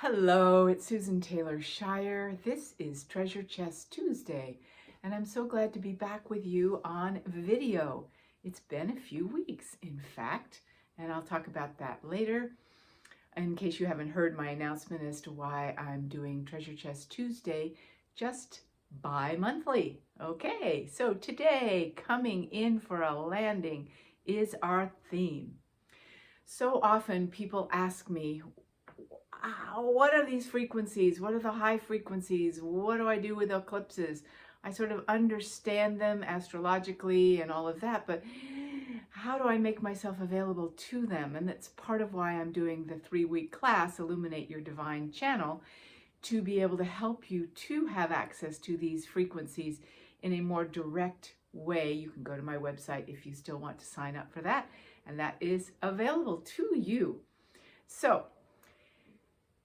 Hello, it's Susan Taylor Shire. This is Treasure Chest Tuesday, and I'm so glad to be back with you on video. It's been a few weeks, in fact, and I'll talk about that later. In case you haven't heard my announcement as to why I'm doing Treasure Chest Tuesday just bi-monthly. Okay, so today, coming in for a landing is our theme. So often people ask me, what are these frequencies? What are the high frequencies? What do I do with eclipses? I sort of understand them astrologically and all of that, but how do I make myself available to them? And that's part of why I'm doing the 3-week class, Illuminate Your Divine Channel, to be able to help you to have access to these frequencies in a more direct way. You can go to my website if you still want to sign up for that, and that is available to you. So,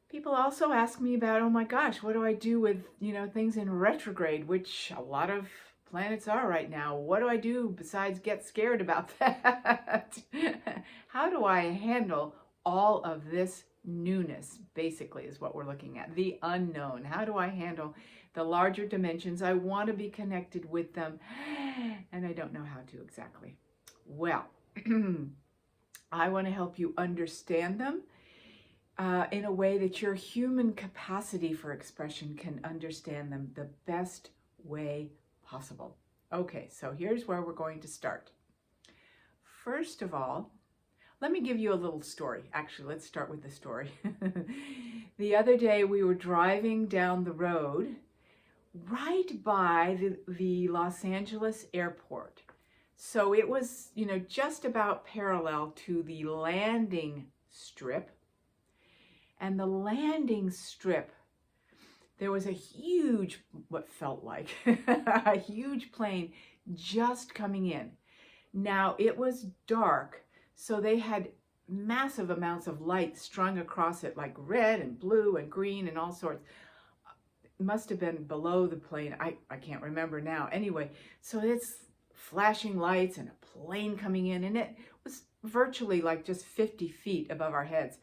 people also ask me about, oh my gosh, what do I do with, things in retrograde, which a lot of planets are right now. What do I do besides get scared about that? How do I handle all of this newness, basically, is what we're looking at. The unknown. How do I handle the larger dimensions? I want to be connected with them, and I don't know how to exactly. Well, I want to help you understand them in a way that your human capacity for expression can understand them the best way possible. Okay, so here's where we're going to start. First of all, let me give you a little story. Actually, let's start with the story. The other day we were driving down the road right by the Los Angeles airport. So it was, just about parallel to the landing strip. And the landing strip, there was a huge, what felt like, a huge plane just coming in. Now, it was dark, so they had massive amounts of light strung across it, like red and blue and green and all sorts. It must have been below the plane. I can't remember now. Anyway, so it's flashing lights and a plane coming in, and it was virtually like just 50 feet above our heads.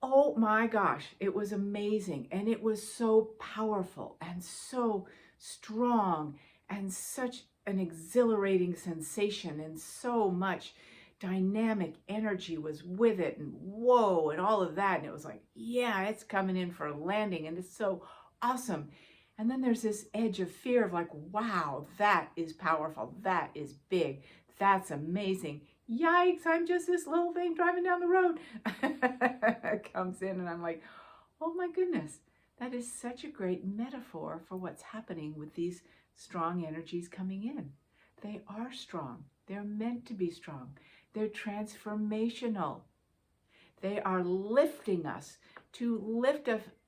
Oh my gosh, it was amazing, and it was so powerful and so strong and such an exhilarating sensation, and so much dynamic energy was with it, and whoa, and all of that. And it was like, yeah, it's coming in for a landing, and it's so awesome. And then there's this edge of fear of like, wow, that is powerful, that is big, that's amazing. Yikes, I'm just this little thing driving down the road. Comes in, and I'm like, oh my goodness, that is such a great metaphor for what's happening with these strong energies coming in. They are strong. They're meant to be strong. They're transformational. They are lifting us to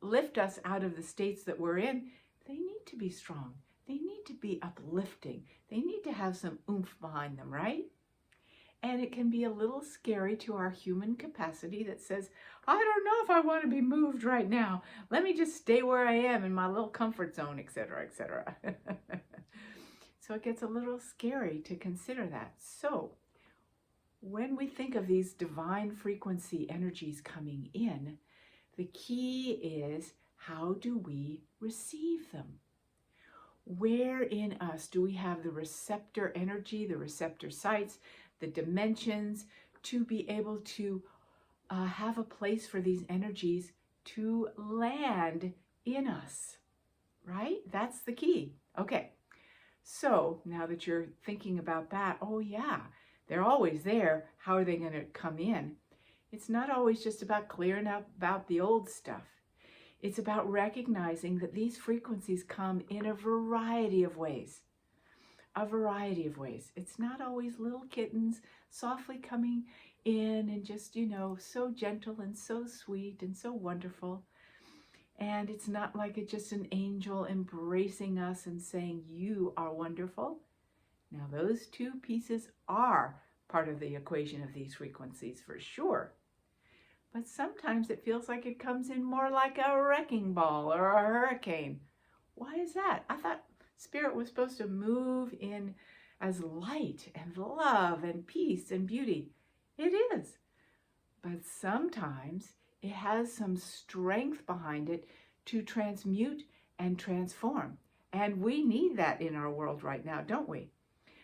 lift us out of the states that we're in. They need to be strong. They need to be uplifting. They need to have some oomph behind them, right? And it can be a little scary to our human capacity that says, I don't know if I want to be moved right now. Let me just stay where I am in my little comfort zone, etc., etc. So it gets a little scary to consider that. So when we think of these divine frequency energies coming in, the key is, how do we receive them? Where in us do we have the receptor energy, the receptor sites, the dimensions, to be able to have a place for these energies to land in us, right? That's the key. Okay, so now that you're thinking about that, oh yeah, they're always there. How are they going to come in? It's not always just about clearing up about the old stuff. It's about recognizing that these frequencies come in a variety of ways. A variety of ways. It's not always little kittens softly coming in and just, so gentle and so sweet and so wonderful. And it's not like it's just an angel embracing us and saying, you are wonderful. Now, those two pieces are part of the equation of these frequencies for sure. But sometimes it feels like it comes in more like a wrecking ball or a hurricane. Why is that? I thought Spirit was supposed to move in as light and love and peace and beauty. It is. But sometimes It has some strength behind it to transmute and transform. And we need that in our world right now, don't we?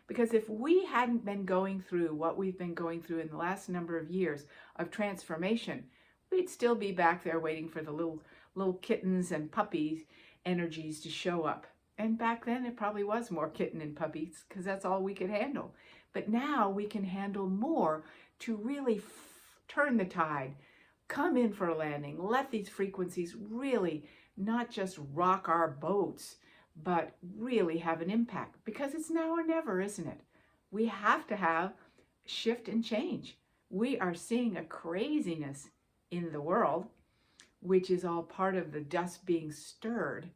Because if we hadn't been going through what we've been going through in the last number of years of transformation, we'd still be back there waiting for the little kittens and puppies energies to show up. And back then it probably was more kitten and puppies because that's all we could handle. But now we can handle more to really turn the tide, come in for a landing, let these frequencies really not just rock our boats, but really have an impact, because it's now or never, isn't it? We have to have shift and change. We are seeing a craziness in the world, which is all part of the dust being stirred.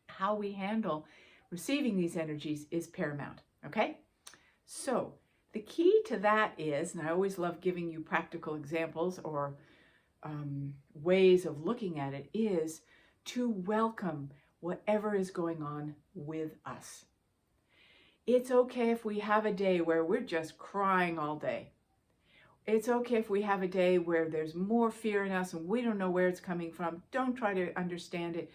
How we handle receiving these energies is paramount, okay? So the key to that is, and I always love giving you practical examples or ways of looking at it, is to welcome whatever is going on with us. It's okay if we have a day where we're just crying all day. It's okay if we have a day where there's more fear in us and we don't know where it's coming from. Don't try to understand it.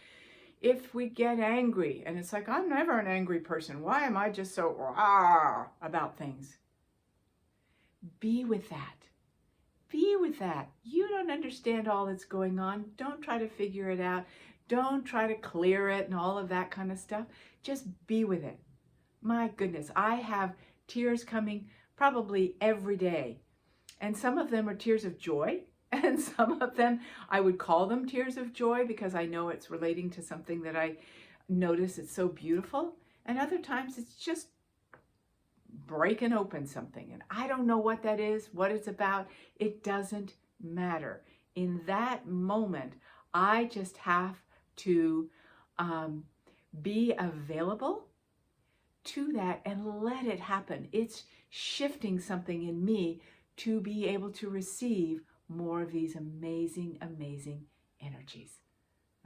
If we get angry, and it's like, I'm never an angry person. Why am I just so rah about things? Be with that. Be with that. You don't understand all that's going on. Don't try to figure it out. Don't try to clear it and all of that kind of stuff. Just be with it. My goodness, I have tears coming probably every day. And some of them are tears of joy. And some of them, I would call them tears of joy because I know it's relating to something that I notice it's so beautiful. And other times it's just breaking open something. And I don't know what that is, what it's about. It doesn't matter. In that moment, I just have to be available to that and let it happen. It's shifting something in me to be able to receive more of these amazing, amazing energies.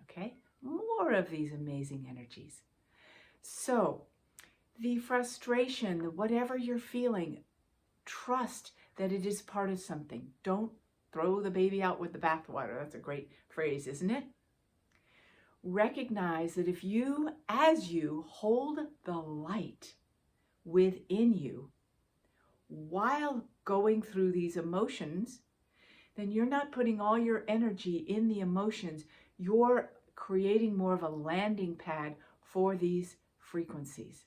Okay? More of these amazing energies. So, the frustration, whatever you're feeling, trust that it is part of something. Don't throw the baby out with the bathwater. That's a great phrase, isn't it? Recognize that if you, as you hold the light within you while going through these emotions, then you're not putting all your energy in the emotions. You're creating more of a landing pad for these frequencies.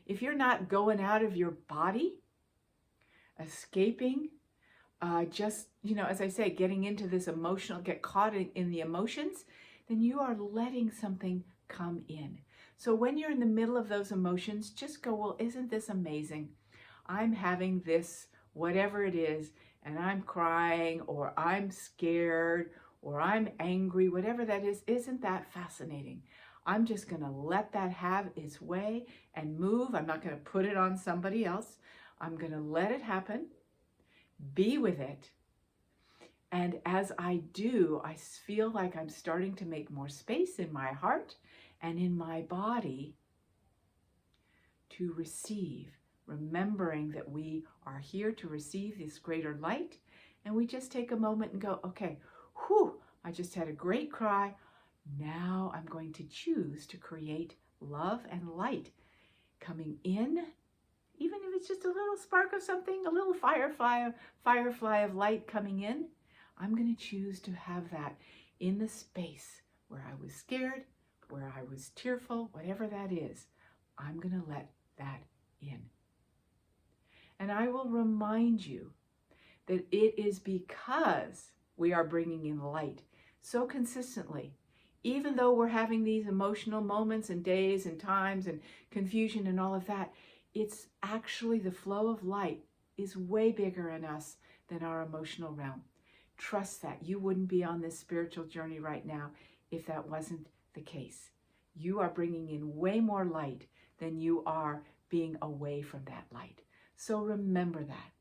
If you're not going out of your body, escaping, just, as I say, getting into this emotional, get caught in the emotions, then you are letting something come in. So when you're in the middle of those emotions, just go, well, isn't this amazing? I'm having this, whatever it is, and I'm crying, or I'm scared, or I'm angry, whatever that is, isn't that fascinating? I'm just going to let that have its way and move. I'm not going to put it on somebody else. I'm going to let it happen, be with it. And as I do, I feel like I'm starting to make more space in my heart and in my body to receive, remembering that we are here to receive this greater light. And we just take a moment and go, okay, whew, I just had a great cry. Now I'm going to choose to create love and light coming in, even if it's just a little spark of something, a little firefly of light coming in. I'm going to choose to have that in the space where I was scared, where I was tearful, whatever that is. I'm going to let that in. And I will remind you that it is because we are bringing in light so consistently, even though we're having these emotional moments and days and times and confusion and all of that, it's actually the flow of light is way bigger in us than our emotional realm. Trust that. You wouldn't be on this spiritual journey right now if that wasn't the case. You are bringing in way more light than you are being away from that light. So remember that.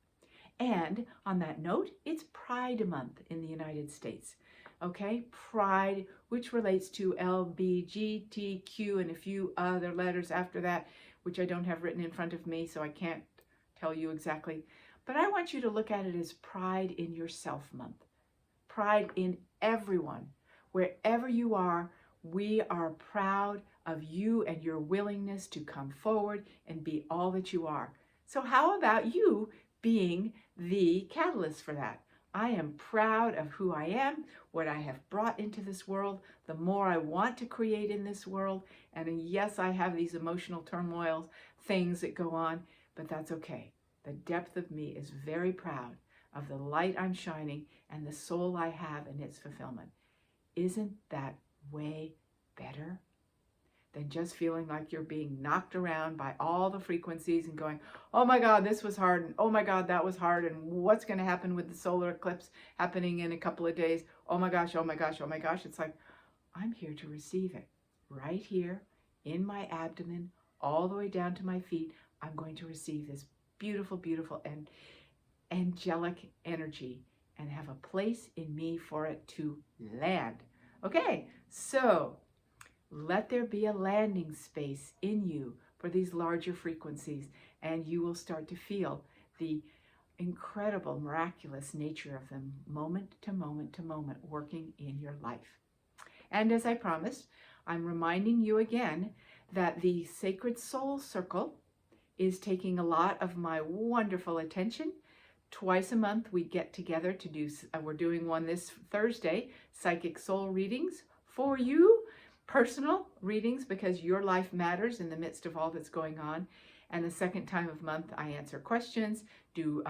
And on that note, it's Pride Month in the United States. Okay, Pride, which relates to LBGTQ and a few other letters after that, which I don't have written in front of me, so I can't tell you exactly. But I want you to look at it as Pride in Yourself Month. pride in everyone. Wherever you are, we are proud of you and your willingness to come forward and be all that you are. So how about you being the catalyst for that? I am proud of who I am, what I have brought into this world, the more I want to create in this world. And yes, I have these emotional turmoil things that go on, but that's okay. The depth of me is very proud of the light I'm shining and the soul I have in its fulfillment. Isn't that way better than just feeling like you're being knocked around by all the frequencies and going, oh my God, this was hard, and oh my God, that was hard, and what's going to happen with the solar eclipse happening in a couple of days? Oh my gosh, oh my gosh, oh my gosh. It's like, I'm here to receive it right here in my abdomen, all the way down to my feet. I'm going to receive this beautiful, beautiful and angelic energy and have a place in me for it to land. Okay, so let there be a landing space in you for these larger frequencies, and you will start to feel the incredible, miraculous nature of them moment to moment to moment working in your life. And as I promised, I'm reminding you again that the Sacred Soul Circle is taking a lot of my wonderful attention. Twice a month we get together to do, we're doing one this Thursday, Psychic Soul readings for you, personal readings because your life matters in the midst of all that's going on. And the second time of month I answer questions, do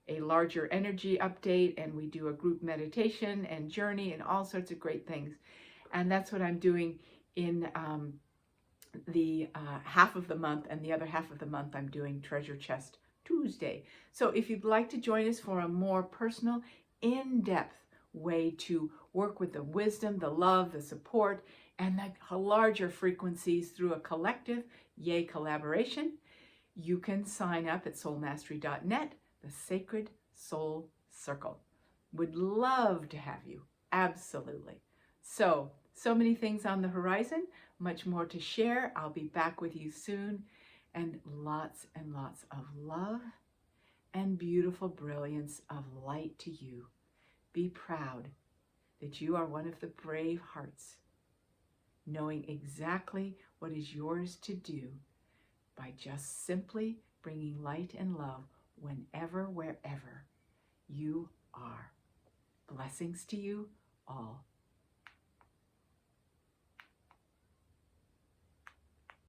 a larger energy update, and we do a group meditation and journey and all sorts of great things. And that's what I'm doing in the half of the month, and the other half of the month I'm doing Treasure Chest Tuesday. So if you'd like to join us for a more personal, in-depth way to work with the wisdom, the love, the support, and the larger frequencies through a collective, yay, collaboration, you can sign up at soulmastery.net, the Sacred Soul Circle. Would love to have you, absolutely. So many things on the horizon, much more to share. I'll be back with you soon, and lots of love and beautiful brilliance of light to you. Be proud that you are one of the brave hearts, knowing exactly what is yours to do by just simply bringing light and love whenever, wherever you are. Blessings to you all.